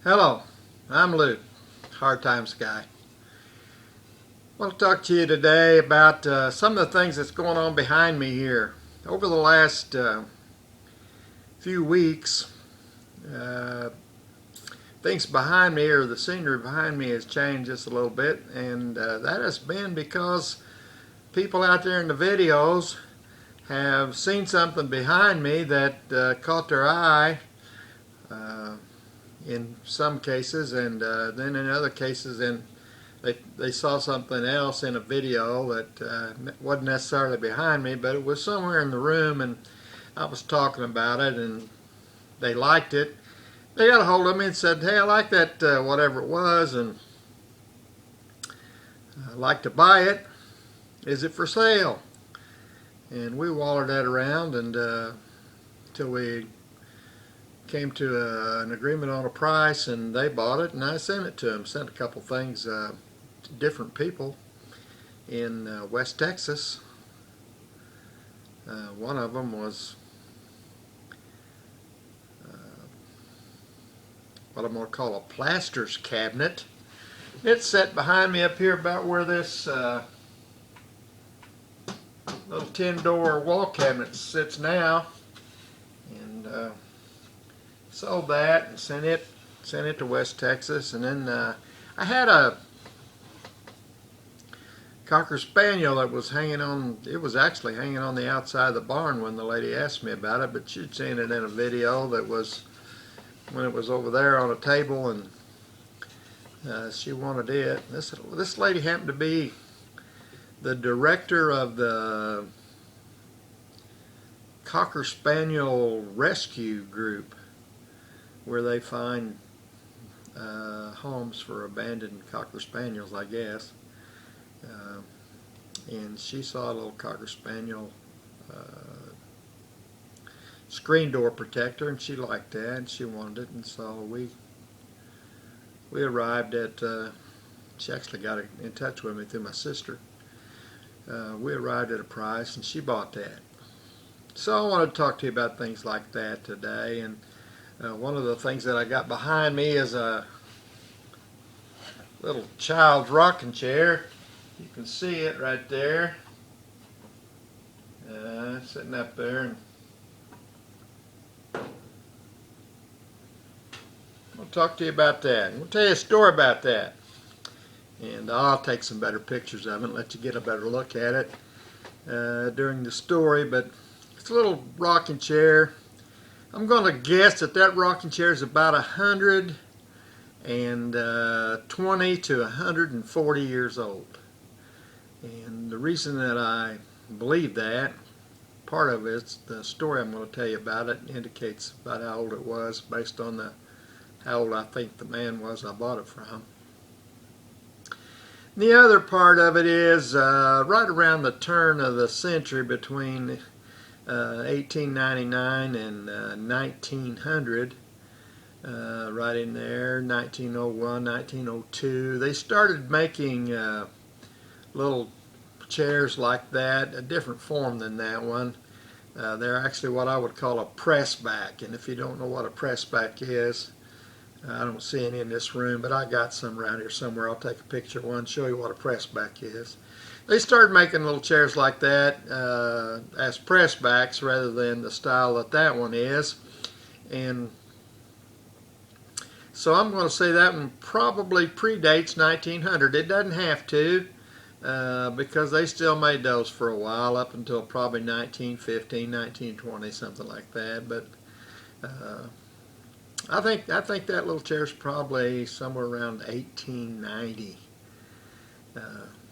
Hello, I'm Luke, Hard Times guy. I want to talk to you today about some of the things that's going on behind me here. Over the last few weeks, uh, things behind me, or the scenery behind me, has changed just a little bit, and that has been because people out there in the videos have seen something behind me that caught their eye. Uh, in some cases, and then in other cases, they saw something else in a video that wasn't necessarily behind me, but it was somewhere in the room, and I was talking about it, and they liked it. They got a hold of me and said, "Hey, I like that whatever it was, and I'd like to buy it. Is it for sale?" And we wallered that around, and till we came to an agreement on a price, and they bought it, and I sent it to them. Sent a couple things to different people in West Texas. One of them was what I'm going to call a Plasters cabinet. It's set behind me up here about where this little 10-door wall cabinet sits now, and sold that and sent it to West Texas. And then I had a Cocker Spaniel that was hanging on. It was actually hanging on the outside of the barn when the lady asked me about it, but she'd seen it in a video that was when it was over there on a table, and she wanted it. This lady happened to be the director of the Cocker Spaniel rescue group, where they find homes for abandoned Cocker Spaniels, I guess. And she saw a little Cocker Spaniel screen door protector, and she liked that, and she wanted it, and so we arrived at, she actually got in touch with me through my sister. We arrived at a price, and she bought that. So I wanted to talk to you about things like that today, and one of the things that I got behind me is a little child's rocking chair. You can see it right there, sitting up there. And I'll talk to you about that. And we'll tell you a story about that. And I'll take some better pictures of it and let you get a better look at it during the story. But it's a little rocking chair. I'm going to guess that rocking chair is about 120 to 140 years old. And the reason that I believe that, part of it's the story I'm going to tell you about it indicates about how old it was based on how old I think the man was I bought it from. The other part of it is right around the turn of the century, between 1899 and 1900, right in there, 1901, 1902, they started making little chairs like that, a different form than that one. They're actually what I would call a press back, and if you don't know what a press back is, I don't see any in this room, but I got some around here somewhere. I'll take a picture of one, show you what a press back is. They started making little chairs like that as press backs rather than the style that one is. And so I'm going to say that one probably predates 1900. It doesn't have to, because they still made those for a while, up until probably 1915, 1920, something like that. But I think that little chair is probably somewhere around 1890.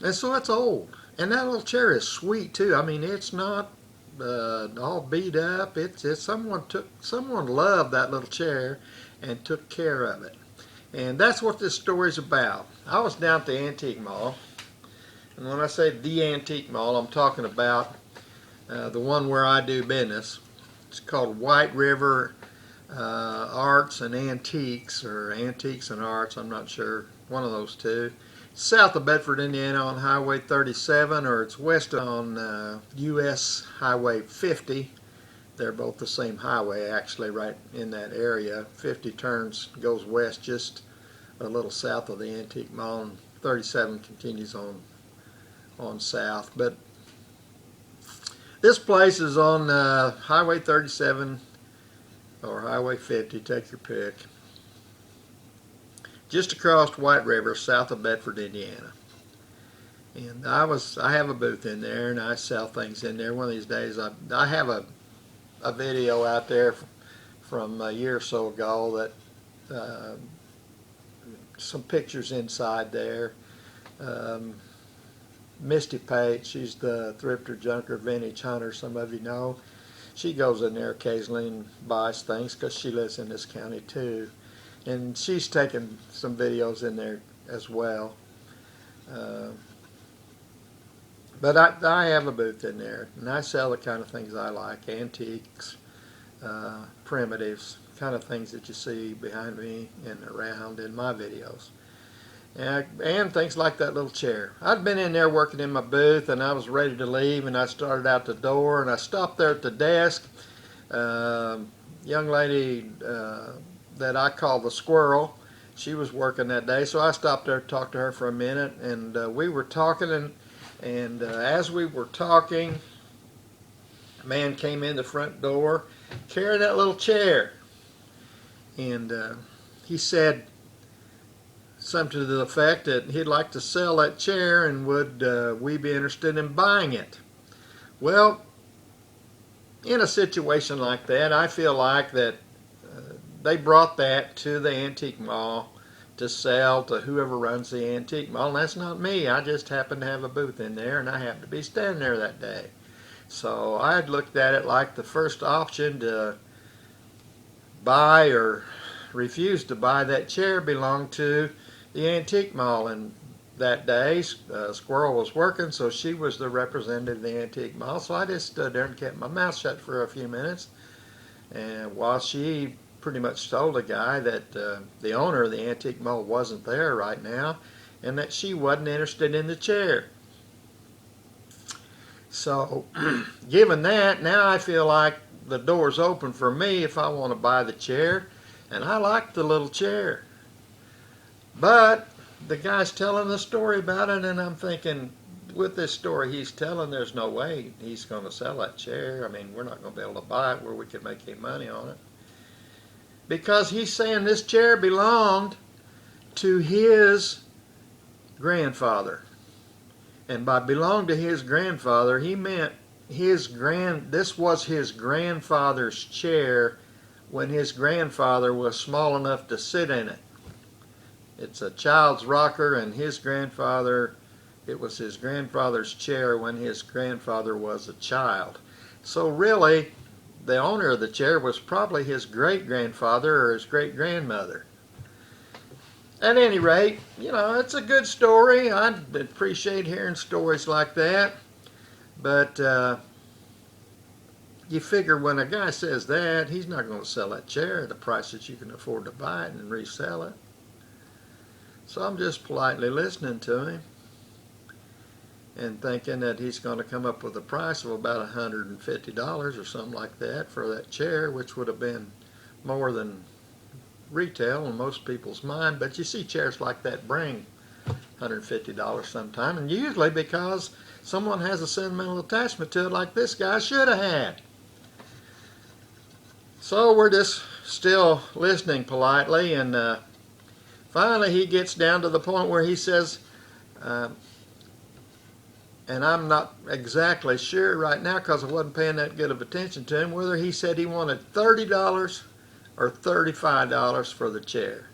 And so it's old. And that little chair is sweet too. I mean, it's not all beat up. It's someone loved that little chair and took care of it. And that's what this story's about. I was down at the antique mall, and when I say the antique mall, I'm talking about the one where I do business. It's called White River Arts and Antiques, or Antiques and Arts, I'm not sure, one of those two. South of Bedford, Indiana on Highway 37, or it's west on US Highway 50. they're both the same highway, actually, right in that area. 50 turns, goes west just a little south of the Antique Mall, and 37 continues on south. But this place is on Highway 37 or Highway 50, take your pick, just across White River, south of Bedford, Indiana. And I have a booth in there, and I sell things in there. One of these days, I have a video out there from a year or so ago that some pictures inside there. Misty Pate, she's the thrifter, junker, vintage hunter, some of you know. She goes in there occasionally and buys things because she lives in this county too. And she's taken some videos in there as well. But I have a booth in there, and I sell the kind of things I like, antiques, primitives, kind of things that you see behind me and around in my videos. And things like that little chair. I'd been in there working in my booth, and I was ready to leave, and I started out the door, and I stopped there at the desk. Young lady that I call the Squirrel, she was working that day, so I stopped there to talk to her for a minute, and we were talking, and as we were talking, a man came in the front door carrying that little chair, and he said something to the effect that he'd like to sell that chair, and would we be interested in buying it. Well, in a situation like that, I feel like that they brought that to the antique mall to sell to whoever runs the antique mall, and that's not me. I just happened to have a booth in there, and I happened to be standing there that day. So I had looked at it like the first option to buy or refuse to buy that chair belonged to the antique mall, and that day Squirrel was working, so she was the representative of the antique mall. So I just stood there and kept my mouth shut for a few minutes, and while she pretty much told the guy that the owner of the antique mall wasn't there right now, and that she wasn't interested in the chair. So given that, now I feel like the door's open for me if I want to buy the chair, and I like the little chair. But the guy's telling the story about it, and I'm thinking, with this story he's telling, there's no way he's going to sell that chair. I mean, we're not going to be able to buy it where we can make any money on it. Because he's saying this chair belonged to his grandfather. And by belong to his grandfather, he meant this was his grandfather's chair when his grandfather was small enough to sit in it. It's a child's rocker, and his grandfather, it was his grandfather's chair when his grandfather was a child. So really, the owner of the chair was probably his great-grandfather or his great-grandmother. At any rate, you know, it's a good story. I appreciate hearing stories like that. But you figure when a guy says that, he's not going to sell that chair at the price that you can afford to buy it and resell it. So I'm just politely listening to him and thinking that he's going to come up with a price of about $150 or something like that for that chair, which would have been more than retail in most people's mind. But you see chairs like that bring $150 sometime, and usually because someone has a sentimental attachment to it, like this guy should have had. So we're just still listening politely, and finally he gets down to the point where he says, and I'm not exactly sure right now because I wasn't paying that good of attention to him, whether he said he wanted $30 or $35 for the chair.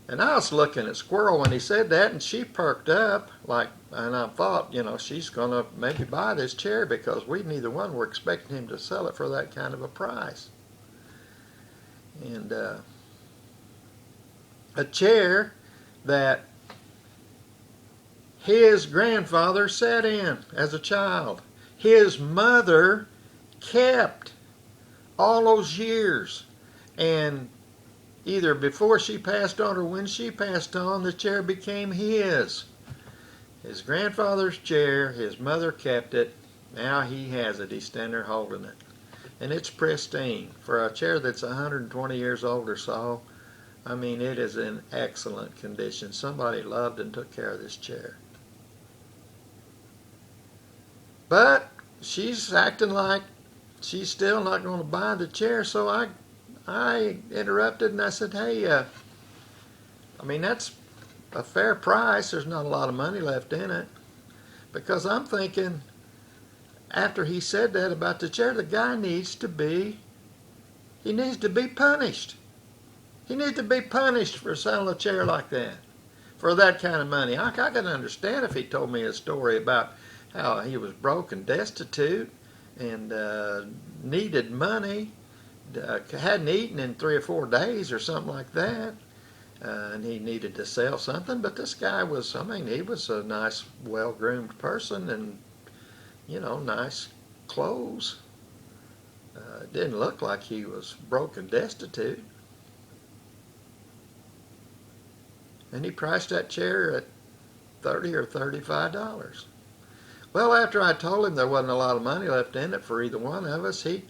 And I was looking at Squirrel when he said that, and she perked up, and I thought, you know, she's going to maybe buy this chair because we neither one were expecting him to sell it for that kind of a price. And a chair that his grandfather sat in as a child. His mother kept all those years, and either before she passed on or when she passed on, the chair became his. His grandfather's chair, his mother kept it, now he has it, he's standing there holding it. and it's pristine. For a chair that's 120 years old or so, I mean, it is in excellent condition. Somebody loved and took care of this chair. But she's acting like she's still not going to buy the chair, so I interrupted and I said, hey, I mean, that's a fair price. There's not a lot of money left in it. Because I'm thinking, after he said that about the chair, the guy needs to be punished. He needs to be punished for selling a chair like that, for that kind of money. I can understand if he told me a story about how he was broke and destitute and needed money, hadn't eaten in 3 or 4 days or something like that, and he needed to sell something. But this guy was, I mean, he was a nice, well-groomed person and, you know, nice clothes. It didn't look like he was broke and destitute. And he priced that chair at $30 or $35. Well, after I told him there wasn't a lot of money left in it for either one of us, he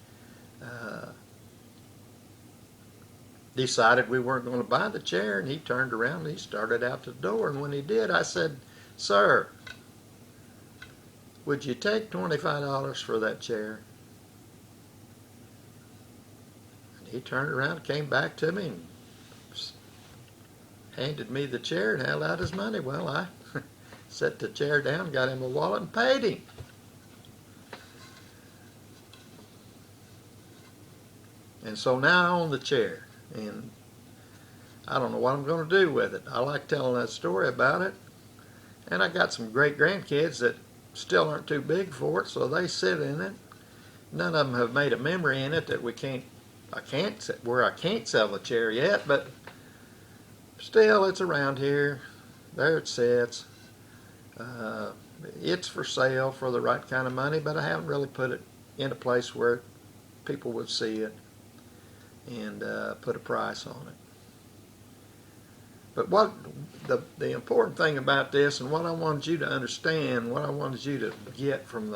decided we weren't going to buy the chair, and he turned around and he started out the door. And when he did, I said, "Sir, would you take $25 for that chair?" And he turned around and came back to me and handed me the chair and held out his money. Well, I set the chair down, got him a wallet, and paid him. And so now I own the chair, and I don't know what I'm going to do with it. I like telling that story about it, and I got some great grandkids that still aren't too big for it, so they sit in it. None of them have made a memory in it that I can't sell the chair yet, but still, it's around here. There it sits. It's for sale for the right kind of money, but I haven't really put it in a place where people would see it and put a price on it. But what the important thing about this, and what I wanted you to understand, what I wanted you to get from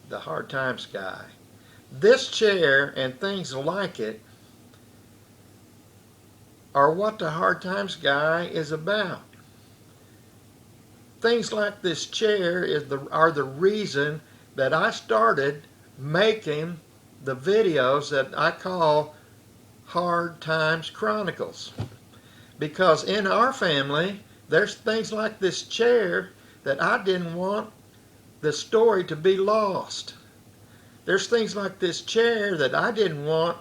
the Hard Times guy, this chair and things like it are what the Hard Times guy is about. Things like this chair are the reason that I started making the videos that I call Hard Times Chronicles. Because in our family, there's things like this chair that I didn't want the story to be lost. There's things like this chair that I didn't want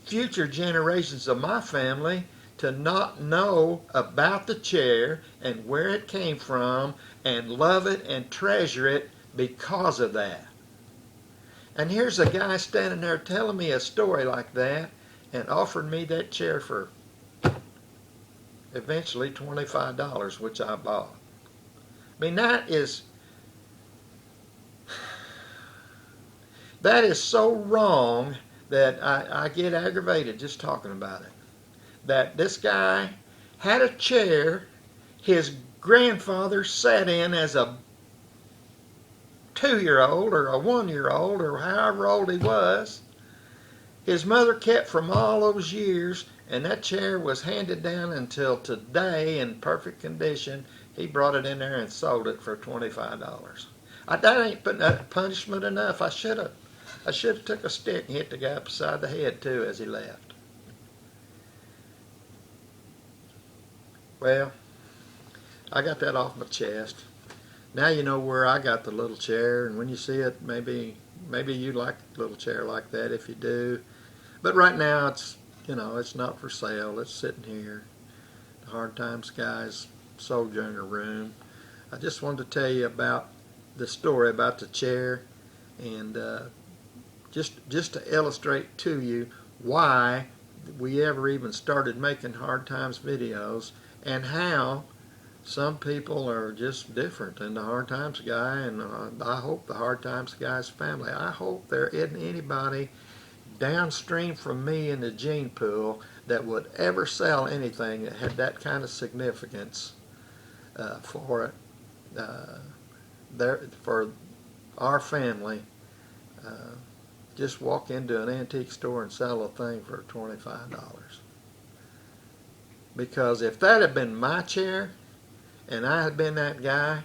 future generations of my family to not know about the chair and where it came from and love it and treasure it because of that. And here's a guy standing there telling me a story like that and offered me that chair for eventually $25, which I bought. I mean, that is so wrong that I get aggravated just talking about it. That this guy had a chair his grandfather sat in as a 2-year-old or a 1-year-old or however old he was. His mother kept from all those years, and that chair was handed down until today in perfect condition. He brought it in there and sold it for $25. That ain't punishment enough. I should have took a stick and hit the guy beside the head too as he left. Well, I got that off my chest. Now you know where I got the little chair, and when you see it, maybe you like a little chair like that if you do. But right now it's not for sale. It's sitting here, the Hard Times Guy's Sojourner room. I just wanted to tell you about the story about the chair, and just to illustrate to you why we ever even started making Hard Times videos, and how some people are just different than the Hard Times guy, and I hope the Hard Times guy's family. I hope there isn't anybody downstream from me in the gene pool that would ever sell anything that had that kind of significance for it, for our family just walk into an antique store and sell a thing for $25. Because if that had been my chair, and I had been that guy,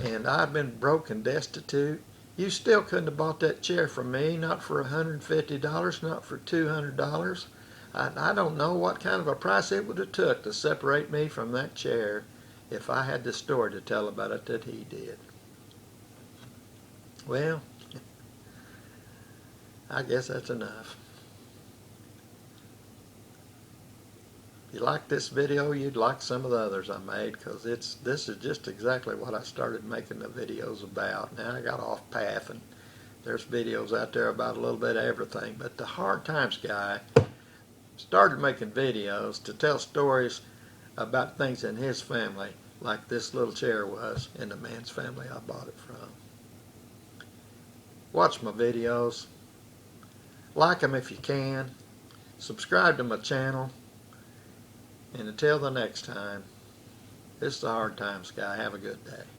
and I'd been broke and destitute, you still couldn't have bought that chair from me, not for $150, not for $200. I don't know what kind of a price it would have took to separate me from that chair if I had the story to tell about it that he did. Well, I guess that's enough. If you like this video, you'd like some of the others I made, because this is just exactly what I started making the videos about. Now I got off path, and there's videos out there about a little bit of everything, but the Hard Times guy started making videos to tell stories about things in his family, like this little chair was in the man's family I bought it from. Watch my videos, like them if you can, subscribe to my channel, and until the next time, this is the Hard Times guy. Have a good day.